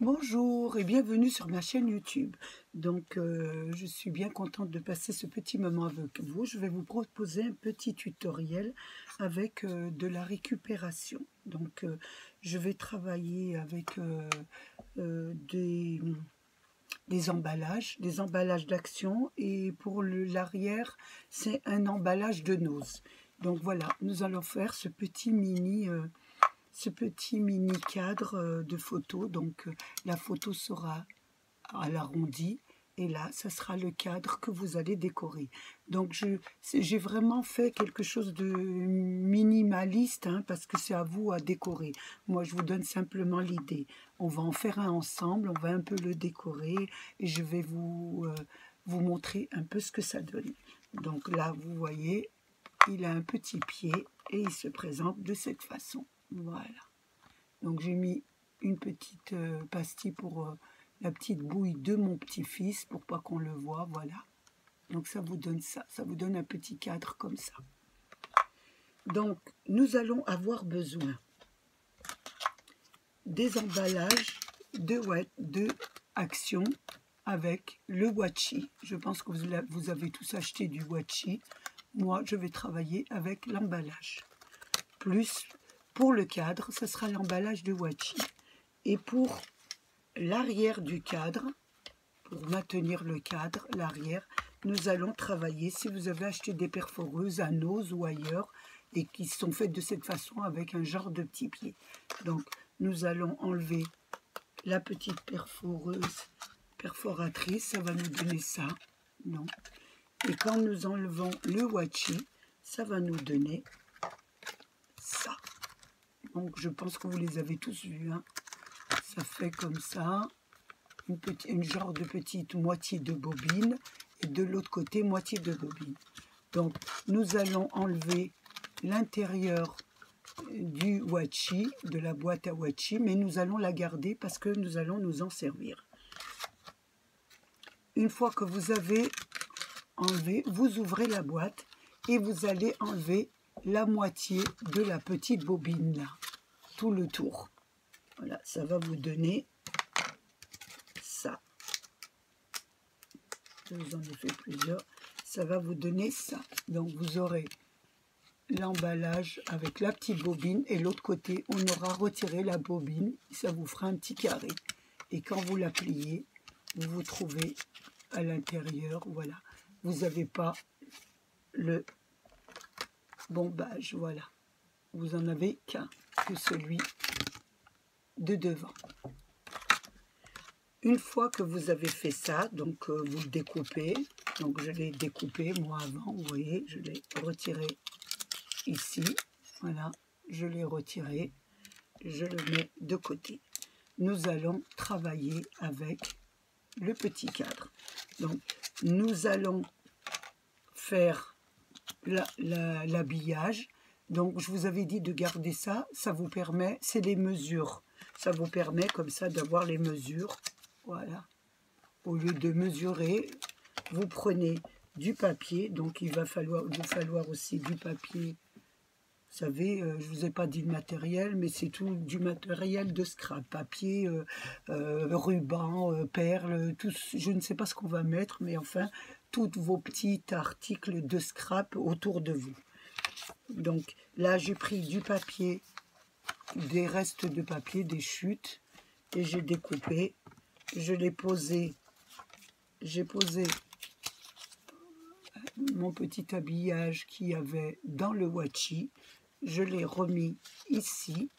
Bonjour et bienvenue sur ma chaîne YouTube. Donc, je suis bien contente de passer ce petit moment avec vous. Je vais vous proposer un petit tutoriel avec de la récupération. Donc, je vais travailler avec des emballages d'action, et pour l'arrière, c'est un emballage de nose. Donc voilà, nous allons faire ce petit mini cadre de photo. Donc la photo sera à l'arrondi et là ça sera le cadre que vous allez décorer. Donc j'ai vraiment fait quelque chose de minimaliste, hein, parce que c'est à vous à décorer. Moi je vous donne simplement l'idée. On va en faire un ensemble, on va un peu le décorer et je vais vous montrer un peu ce que ça donne. Donc là vous voyez, il a un petit pied et il se présente de cette façon. Voilà. Donc j'ai mis une petite pastille pour la petite bouille de mon petit-fils, pour pas qu'on le voit, voilà. Donc ça vous donne ça, ça vous donne un petit cadre comme ça. Donc nous allons avoir besoin des emballages de Action avec le washi. Je pense que vous avez tous acheté du washi. Moi je vais travailler avec l'emballage. Plus pour le cadre, ce sera l'emballage de washi. Et pour l'arrière du cadre, pour maintenir le cadre, l'arrière, nous allons travailler, si vous avez acheté des perforeuses à nose ou ailleurs, et qui sont faites de cette façon avec un genre de petit pied. Donc, nous allons enlever la petite perforatrice, ça va nous donner ça. Non. Et quand nous enlevons le washi, ça va nous donner ça. Donc, je pense que vous les avez tous vus, hein. Ça fait comme ça, une genre de petite moitié de bobine, et de l'autre côté, moitié de bobine. Donc, nous allons enlever l'intérieur du washi, de la boîte à washi, mais nous allons la garder parce que nous allons nous en servir. Une fois que vous avez enlevé, vous ouvrez la boîte et vous allez enlever la moitié de la petite bobine là, tout le tour. Voilà, ça va vous donner ça. Je vous en ai fait plusieurs. Ça va vous donner ça. Donc vous aurez l'emballage avec la petite bobine et l'autre côté, on aura retiré la bobine. Ça vous fera un petit carré. Et quand vous la pliez, vous vous trouvez à l'intérieur. Voilà. Vous n'avez pas le bombage. Voilà. Vous n'en avez qu'un, que celui de devant. Une fois que vous avez fait ça, donc vous le découpez. Donc je l'ai découpé moi avant, vous voyez, je l'ai retiré ici. Voilà, je l'ai retiré, je le mets de côté. Nous allons travailler avec le petit cadre. Donc nous allons faire l'habillage. Donc je vous avais dit de garder ça, ça vous permet, c'est les mesures. Ça vous permet comme ça d'avoir les mesures. Voilà. Au lieu de mesurer, vous prenez du papier. Donc il va vous falloir aussi du papier. Vous savez, je ne vous ai pas dit de matériel, mais c'est tout du matériel de scrap. Papier, ruban, perles, tout, je ne sais pas ce qu'on va mettre, mais enfin, tous vos petits articles de scrap autour de vous. Donc là, j'ai pris du papier, des restes de papier, des chutes, et j'ai découpé. Je l'ai posé, j'ai posé mon petit habillage qu'il y avait dans le washi, je l'ai remis ici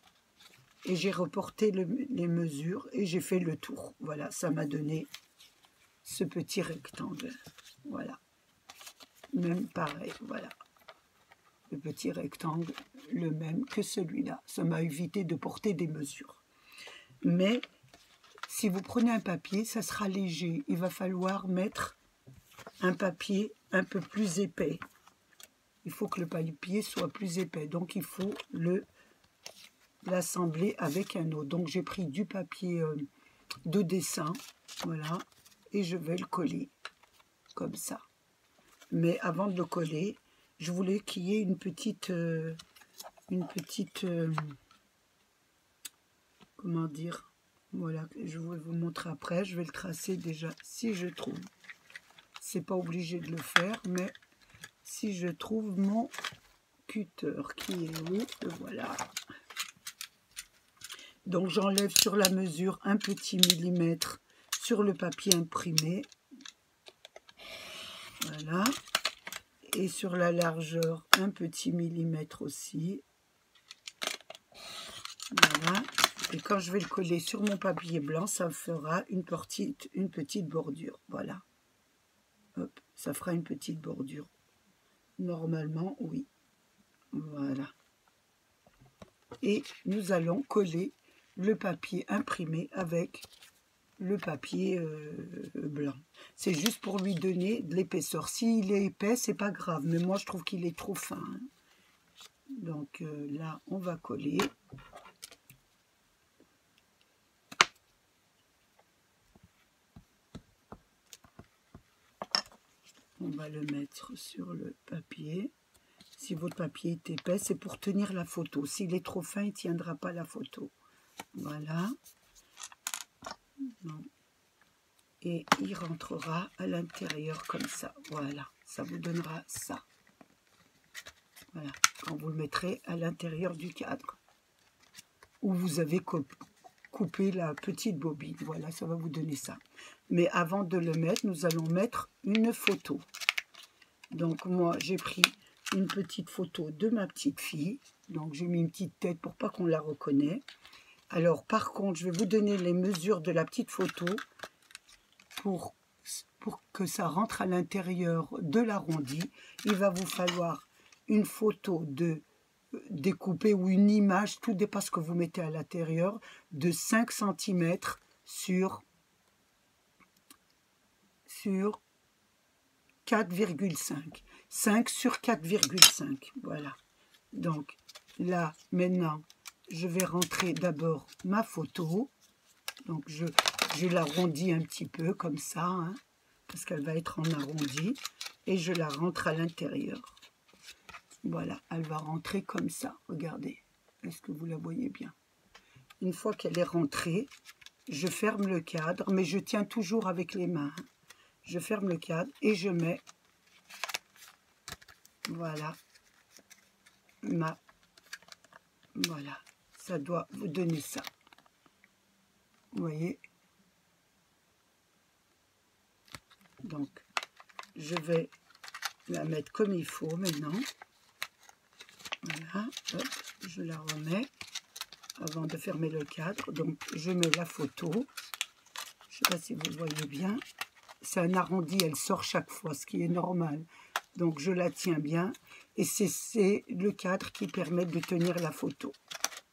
et j'ai reporté les mesures et j'ai fait le tour. Voilà, ça m'a donné ce petit rectangle. Voilà, même pareil, voilà. Le petit rectangle, le même que celui-là. Ça m'a évité de porter des mesures. Mais si vous prenez un papier, ça sera léger. Il va falloir mettre un papier un peu plus épais. Il faut que le papier soit plus épais. Donc, il faut l'assembler avec un autre. Donc, j'ai pris du papier de dessin. Voilà. Et je vais le coller comme ça. Mais avant de le coller, je voulais qu'il y ait une petite comment dire, Voilà, je vais vous montrer après. Je vais le tracer déjà si je trouve. C'est pas obligé de le faire, mais si je trouve mon cutter qui est où, voilà. Donc j'enlève sur la mesure un petit millimètre sur le papier imprimé. Voilà. Et sur la largeur, un petit millimètre aussi. Voilà. Et quand je vais le coller sur mon papier blanc, ça fera une petite bordure. Voilà. Hop, ça fera une petite bordure. Normalement, oui. Voilà. Et nous allons coller le papier imprimé avec le papier blanc. C'est juste pour lui donner de l'épaisseur. S'il est épais, c'est pas grave. Mais moi, je trouve qu'il est trop fin. Hein. Donc là, on va coller. On va le mettre sur le papier. Si votre papier est épais, c'est pour tenir la photo. S'il est trop fin, il ne tiendra pas la photo. Voilà. Et il rentrera à l'intérieur comme ça. Voilà. Ça vous donnera ça. Voilà. Quand vous le mettrez à l'intérieur du cadre. Où vous avez coupé la petite bobine. Voilà, ça va vous donner ça. Mais avant de le mettre, nous allons mettre une photo. Donc moi, j'ai pris une petite photo de ma petite fille. Donc j'ai mis une petite tête pour pas qu'on la reconnaisse. Alors par contre, je vais vous donner les mesures de la petite photo pour que ça rentre à l'intérieur de l'arrondi. Il va vous falloir une photo découpée ou une image, tout dépend ce que vous mettez à l'intérieur, de 5 cm sur 4,5. 5 sur 4,5. Voilà. Donc là, maintenant, je vais rentrer d'abord ma photo. Donc je l'arrondis un petit peu comme ça, hein, parce qu'elle va être en arrondi. Et je la rentre à l'intérieur. Voilà, elle va rentrer comme ça. Regardez, est-ce que vous la voyez bien? Une fois qu'elle est rentrée, je ferme le cadre, mais je tiens toujours avec les mains. Hein. Je ferme le cadre et je mets, voilà, voilà, ça doit vous donner ça. Vous voyez? Donc, je vais la mettre comme il faut maintenant. Voilà, hop, je la remets avant de fermer le cadre. Donc, je mets la photo. Je ne sais pas si vous voyez bien. C'est un arrondi, elle sort chaque fois, ce qui est normal. Donc, je la tiens bien. Et c'est le cadre qui permet de tenir la photo.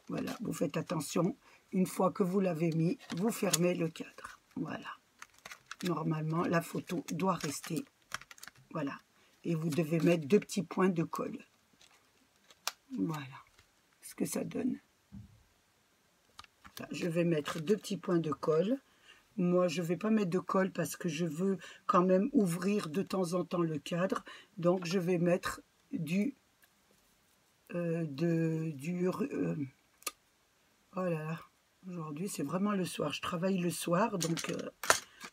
Voilà, vous faites attention. Une fois que vous l'avez mis, vous fermez le cadre. Voilà. Normalement, la photo doit rester. Voilà. Et vous devez mettre 2 petits points de colle. Voilà ce que ça donne. Là, je vais mettre 2 petits points de colle. Moi, je ne vais pas mettre de colle parce que je veux quand même ouvrir de temps en temps le cadre. Donc, je vais mettre oh là là, aujourd'hui, c'est vraiment le soir. Je travaille le soir, donc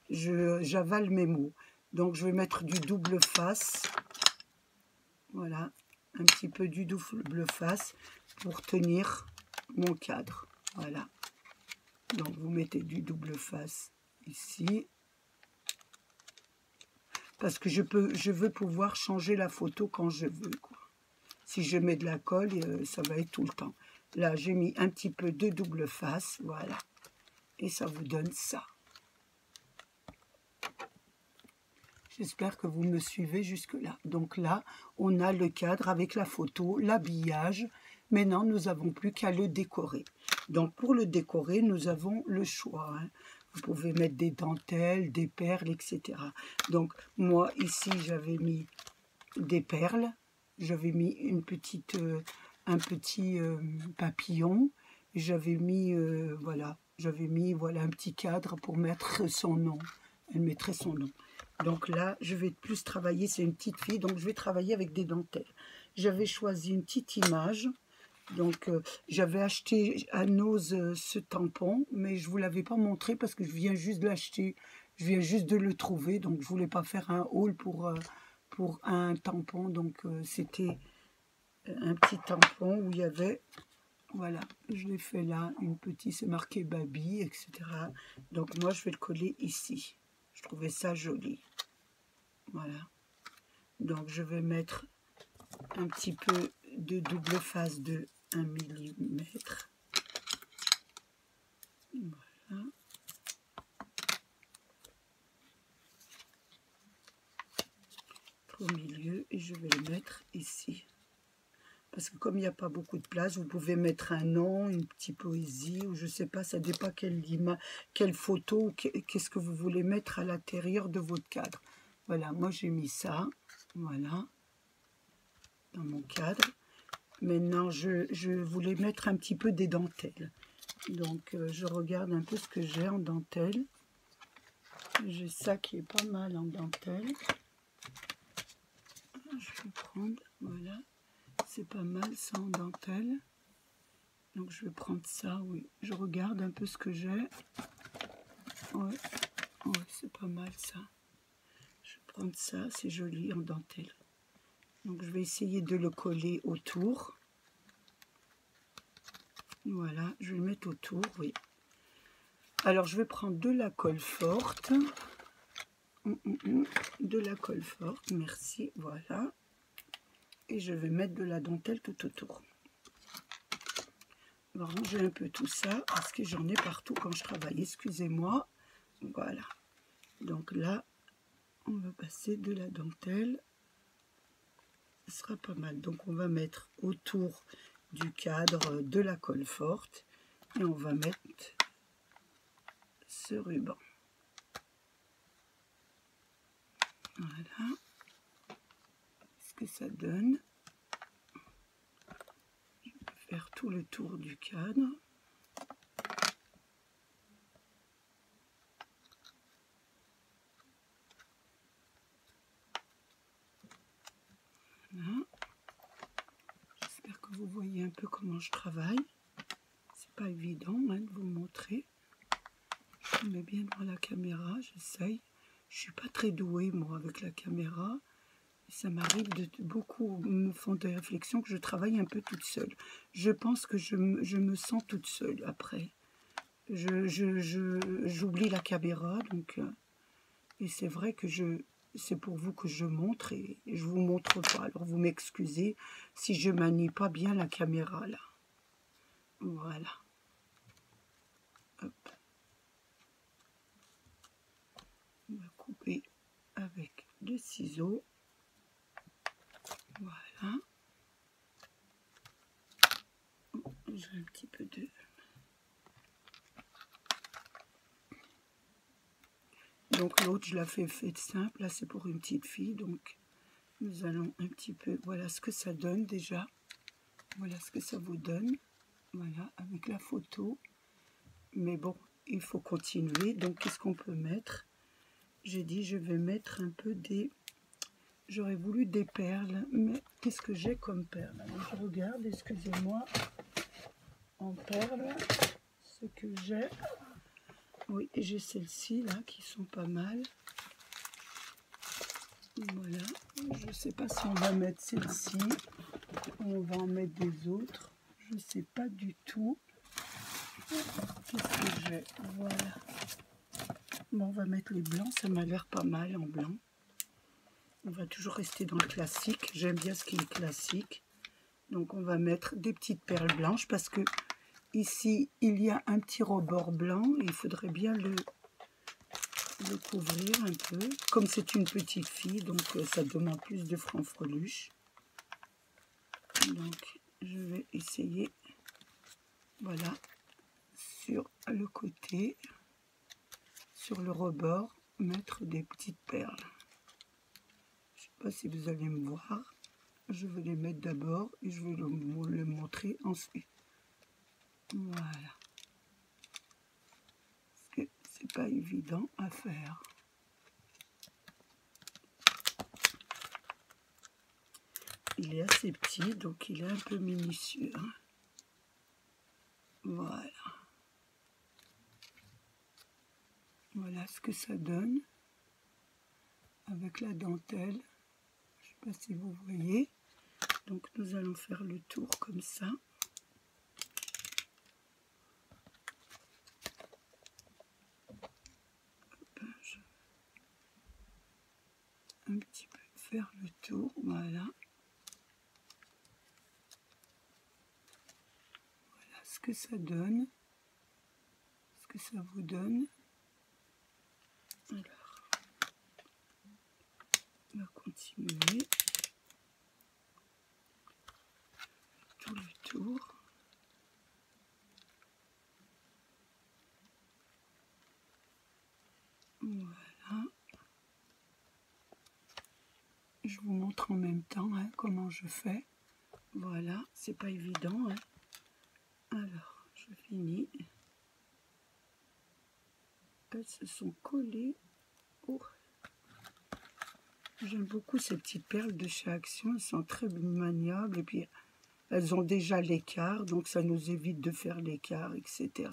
j'avale mes mots. Donc, je vais mettre du double face. Voilà, un petit peu du double face pour tenir mon cadre. Voilà. Donc, vous mettez du double face ici. Parce que je veux pouvoir changer la photo quand je veux, quoi. Si je mets de la colle, ça va être tout le temps. Là, j'ai mis un petit peu de double face, voilà. Et ça vous donne ça. J'espère que vous me suivez jusque-là. Donc là, on a le cadre avec la photo, l'habillage. Maintenant, nous n'avons plus qu'à le décorer. Donc, pour le décorer, nous avons le choix. Hein. Vous pouvez mettre des dentelles, des perles, etc. Donc, moi, ici, j'avais mis des perles. J'avais mis un petit papillon. J'avais mis, voilà, un petit cadre pour mettre son nom. Elle mettrait son nom. Donc là, je vais plus travailler, c'est une petite fille, donc je vais travailler avec des dentelles. J'avais choisi une petite image Donc, j'avais acheté à Nose ce tampon, mais je ne vous l'avais pas montré parce que je viens juste de l'acheter. Je viens juste de le trouver, donc je ne voulais pas faire un haul pour un tampon. Donc, c'était un petit tampon où il y avait, voilà, je l'ai fait là, une petite, c'est marqué Baby, etc. Donc, moi, je vais le coller ici. Je trouvais ça joli. Voilà. Donc, je vais mettre un petit peu de double face de 1 millimètre. Voilà. Au milieu et je vais le mettre ici. Parce que comme il n'y a pas beaucoup de place, vous pouvez mettre un nom, une petite poésie, ou je ne sais pas, ça dépend quelle photo, qu'est-ce que vous voulez mettre à l'intérieur de votre cadre. Voilà, moi j'ai mis ça, voilà, dans mon cadre. Maintenant, je voulais mettre un petit peu des dentelles. Donc, je regarde un peu ce que j'ai en dentelle. J'ai ça qui est pas mal en dentelle. Je vais prendre, voilà. C'est pas mal ça en dentelle. Donc je vais prendre ça, oui. Je regarde un peu ce que j'ai. Ouais, ouais, c'est pas mal ça. Je vais prendre ça, c'est joli en dentelle. Donc je vais essayer de le coller autour. Voilà, je vais le mettre autour, oui. Alors je vais prendre de la colle forte. De la colle forte, merci, voilà. Et je vais mettre de la dentelle tout autour. On va ranger un peu tout ça parce que j'en ai partout quand je travaille. Excusez-moi. Voilà. Donc là, on va passer de la dentelle. Ce sera pas mal. Donc on va mettre autour du cadre de la colle forte. Et on va mettre ce ruban. Voilà. Ce que ça donne. Je vais faire tout le tour du cadre. Voilà. J'espère que vous voyez un peu comment je travaille. C'est pas évident hein, de vous montrer. Je mets bien dans la caméra, j'essaye. Je suis pas très douée moi avec la caméra. Ça m'arrive de beaucoup me font des réflexions que je travaille un peu toute seule. Je pense que je me sens toute seule après. J'oublie la caméra, donc et c'est vrai que c'est pour vous que je montre et je vous montre pas. Alors vous m'excusez si je manie pas bien la caméra là. Voilà. Hop. On va couper avec le ciseau. Voilà. J'ai un petit peu de... Donc l'autre, je la fais faite simple. Là, c'est pour une petite fille. Donc, nous allons un petit peu... Voilà ce que ça donne déjà. Voilà ce que ça vous donne. Voilà, avec la photo. Mais bon, il faut continuer. Donc, qu'est-ce qu'on peut mettre? J'ai dit, je vais mettre un peu des... J'aurais voulu des perles. Mais qu'est-ce que j'ai comme perles? Alors, je regarde, excusez-moi. En perles, ce que j'ai... Oui, j'ai celles-ci là qui sont pas mal. Voilà, je sais pas si on va mettre celle-ci ou on va en mettre des autres. Je sais pas du tout. Qu'est-ce que j'ai? Voilà. Bon, on va mettre les blancs, ça m'a l'air pas mal en blanc. On va toujours rester dans le classique. J'aime bien ce qui est classique. Donc on va mettre des petites perles blanches parce que ici il y a un petit rebord blanc. Il faudrait bien le couvrir un peu. Comme c'est une petite fille, donc ça demande plus de franfreluche. Donc je vais essayer, voilà, sur le côté, sur le rebord, mettre des petites perles. Je sais pas si vous allez me voir. Je vais les mettre d'abord et je vais le montrer ensuite. Voilà. Parce que c'est pas évident à faire. Il est assez petit, donc il est un peu minutieux. Hein. Voilà. Voilà ce que ça donne avec la dentelle. Je ne sais pas si vous voyez. Donc nous allons faire le tour comme ça. Un petit peu faire le tour, voilà. Voilà ce que ça donne, ce que ça vous donne. Alors, on va continuer tout le tour. Voilà. Je vous montre en même temps comment je fais. Voilà, c'est pas évident. Alors, je finis. Elles se sont collées. Oh. J'aime beaucoup ces petites perles de chez Action. Elles sont très maniables et puis elles ont déjà l'écart, donc ça nous évite de faire l'écart, etc.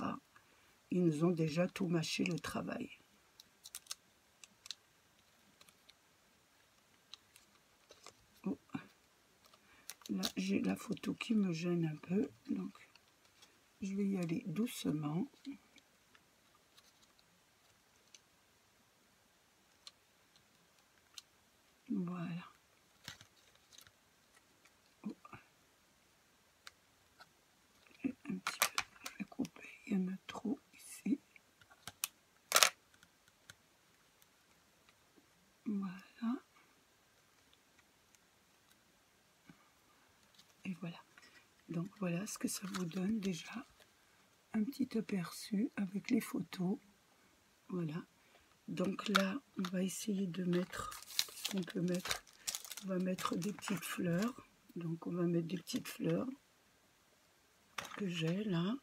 Ils nous ont déjà tout mâché le travail. Oh. Là, j'ai la photo qui me gêne un peu, donc je vais y aller doucement. Voilà. Oh. Un petit peu, je vais couper, il y en a trop ici. Voilà. Et voilà. Donc voilà ce que ça vous donne déjà. Un petit aperçu avec les photos. Voilà. Donc là, on va essayer de mettre ce qu'on peut mettre. On va mettre des petites fleurs. Donc on va mettre des petites fleurs que j'ai là.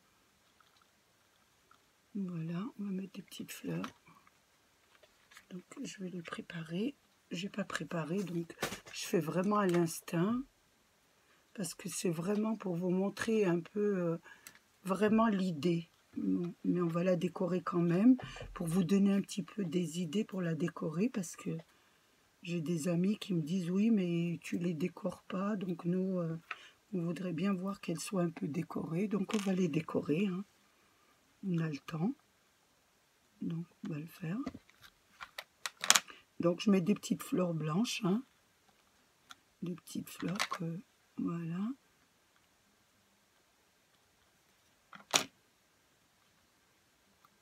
Voilà, on va mettre des petites fleurs. Donc je vais les préparer. J'ai pas préparé, donc je fais vraiment à l'instinct. Parce que c'est vraiment pour vous montrer un peu vraiment l'idée. Mais on va la décorer quand même pour vous donner un petit peu des idées pour la décorer, parce que j'ai des amis qui me disent oui mais tu les décores pas, donc nous on voudrait bien voir qu'elles soient un peu décorées, donc on va les décorer, hein. On a le temps, donc on va le faire. Donc je mets des petites fleurs blanches, hein. Des petites fleurs que voilà.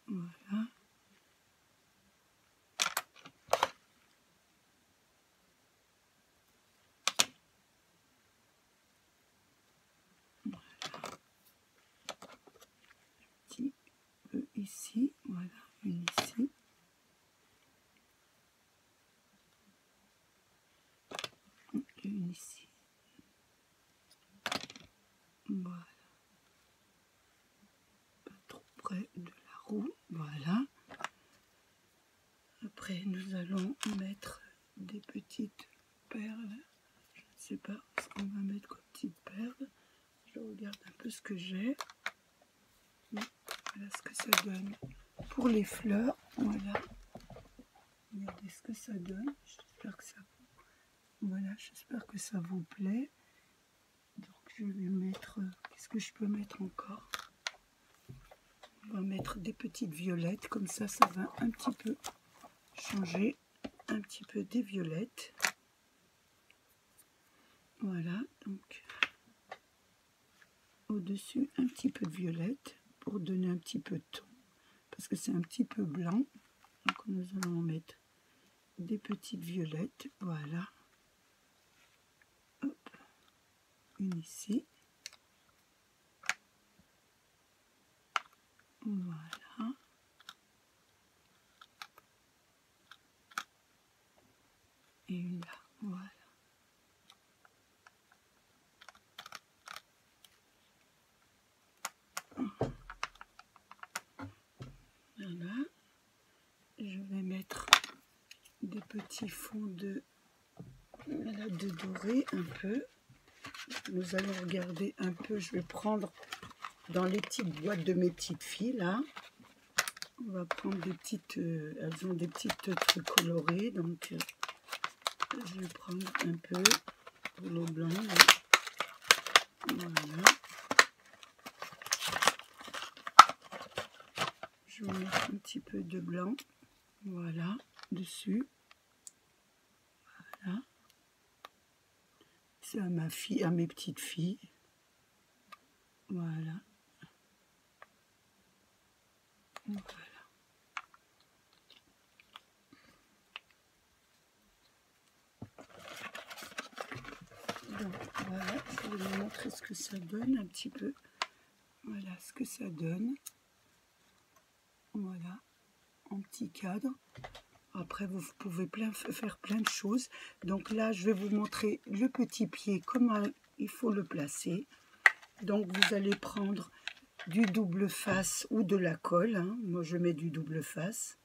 Voilà. Ici, voilà, une ici. Et une ici. Voilà. Pas trop près de la roue, voilà. Après, nous allons mettre des petites perles. Je ne sais pas ce qu'on va mettre comme petites perles. Je regarde un peu ce que j'ai. Voilà ce que ça donne pour les fleurs. Voilà. Regardez ce que ça donne. J'espère que ça vous... Voilà, j'espère que ça vous plaît. Donc je vais mettre... Qu'est-ce que je peux mettre encore? On va mettre des petites violettes. Comme ça, ça va un petit peu changer un petit peu des violettes. Voilà, donc au-dessus un petit peu de violette pour donner un petit peu de ton, parce que c'est un petit peu blanc. Donc nous allons mettre des petites violettes, voilà. Hop, une ici. Voilà. Et une là, voilà. Voilà. Je vais mettre des petits fonds de, voilà, de doré un peu. Nous allons regarder un peu. Je vais prendre dans les petites boîtes de mes petites filles, là. On va prendre des petites... elles ont des petites trucs colorés, donc je vais prendre un peu pour le blanc. Là. Voilà. Je vais mettre un petit peu de blanc, voilà, dessus. Voilà. C'est à ma fille, à mes petites filles. Voilà. Voilà. Donc voilà, je vais vous montrer ce que ça donne un petit peu. Voilà ce que ça donne. Voilà, en petit cadre. Après, vous pouvez faire plein de choses. Donc là, je vais vous montrer le petit pied, comment il faut le placer. Donc vous allez prendre du double face ou de la colle. Hein. Moi, je mets du double face.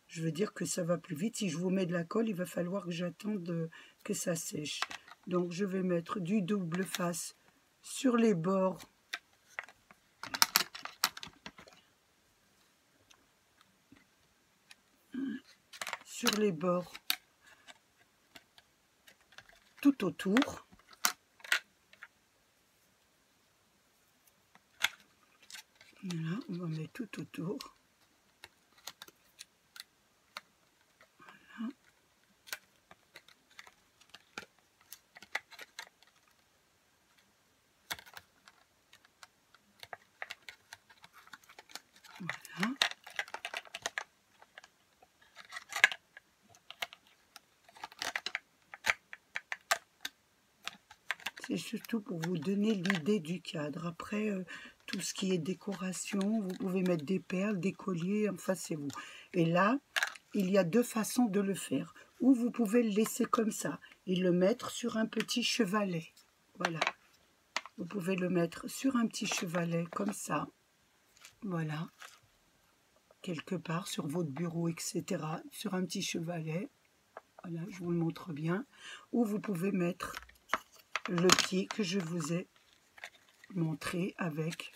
Je veux dire que ça va plus vite. Si je vous mets de la colle, il va falloir que j'attende que ça sèche. Donc, je vais mettre du double face sur les bords. Sur les bords tout autour. Voilà, on va mettre tout autour. Voilà. Voilà. C'est surtout pour vous donner l'idée du cadre. Après, tout ce qui est décoration, vous pouvez mettre des perles, des colliers, enfin c'est vous. Et là, il y a deux façons de le faire. Ou vous pouvez le laisser comme ça et le mettre sur un petit chevalet. Voilà. Vous pouvez le mettre sur un petit chevalet comme ça. Voilà. Quelque part sur votre bureau, etc. Sur un petit chevalet. Voilà, je vous le montre bien. Ou vous pouvez mettre le pied que je vous ai montré avec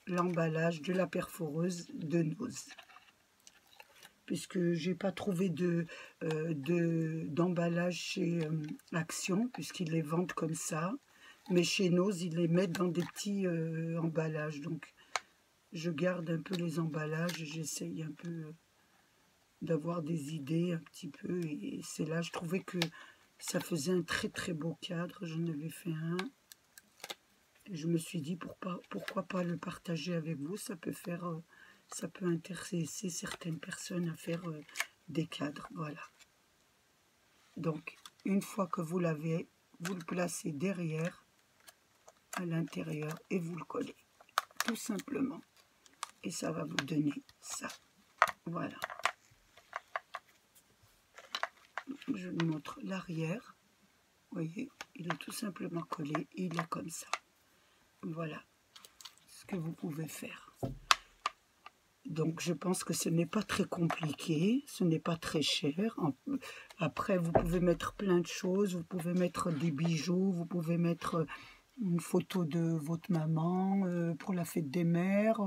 l'emballage de la perforeuse de Nose. Puisque j'ai pas trouvé d'emballage chez Action, puisqu'ils les vendent comme ça. Mais chez Nose, ils les mettent dans des petits emballages. Donc, je garde un peu les emballages. J'essaye un peu d'avoir des idées un petit peu. Et c'est là, je trouvais que ça faisait un très très beau cadre. J'en avais fait un. Et je me suis dit, pourquoi pas le partager avec vous. Ça peut intéresser certaines personnes à faire des cadres. Voilà. Donc, une fois que vous l'avez, vous le placez derrière, à l'intérieur, et vous le collez. Tout simplement. Et ça va vous donner ça. Voilà. Je vous montre l'arrière. Vous voyez, il est tout simplement collé et il est comme ça. Voilà ce que vous pouvez faire. Donc, je pense que ce n'est pas très compliqué, ce n'est pas très cher. Après, vous pouvez mettre plein de choses. Vous pouvez mettre des bijoux, vous pouvez mettre une photo de votre maman pour la fête des mères,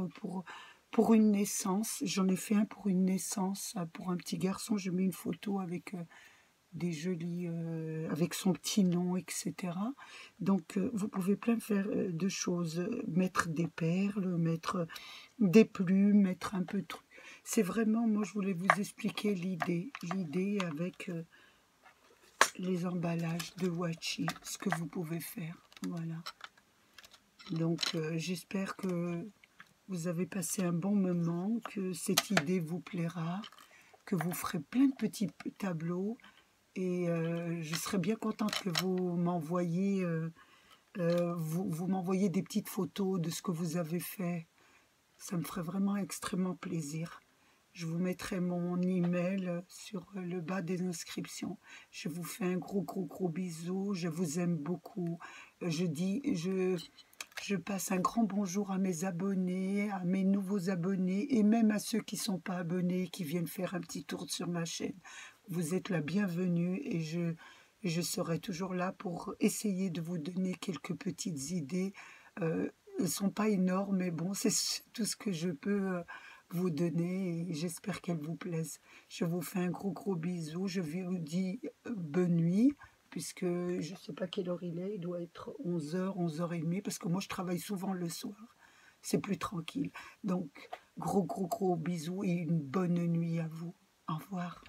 pour une naissance. J'en ai fait un pour une naissance, pour un petit garçon. Je mets une photo avec des jolis, avec son petit nom, etc. Donc, vous pouvez plein faire de choses. Mettre des perles, mettre des plumes, mettre un peu de trucs. C'est vraiment, moi, je voulais vous expliquer l'idée. L'idée avec les emballages de Wachi, ce que vous pouvez faire. Voilà. Donc, j'espère que vous avez passé un bon moment, que cette idée vous plaira, que vous ferez plein de petits tableaux. Et je serais bien contente que vous m'envoyiez vous m'envoyez des petites photos de ce que vous avez fait. Ça me ferait vraiment extrêmement plaisir. Je vous mettrai mon email sur le bas des inscriptions. Je vous fais un gros bisou. Je vous aime beaucoup. Je passe un grand bonjour à mes abonnés, à mes nouveaux abonnés et même à ceux qui ne sont pas abonnés, qui viennent faire un petit tour sur ma chaîne. Vous êtes la bienvenue et je serai toujours là pour essayer de vous donner quelques petites idées Elles sont pas énormes, mais bon, c'est tout ce que je peux vous donner et j'espère qu'elles vous plaisent. Je vous fais un gros bisou. Je vous dis bonne nuit, puisque je ne sais pas quelle heure il doit être 11 h, 11 h 30, parce que moi je travaille souvent le soir. C'est plus tranquille. Donc, gros bisous et une bonne nuit à vous. Au revoir.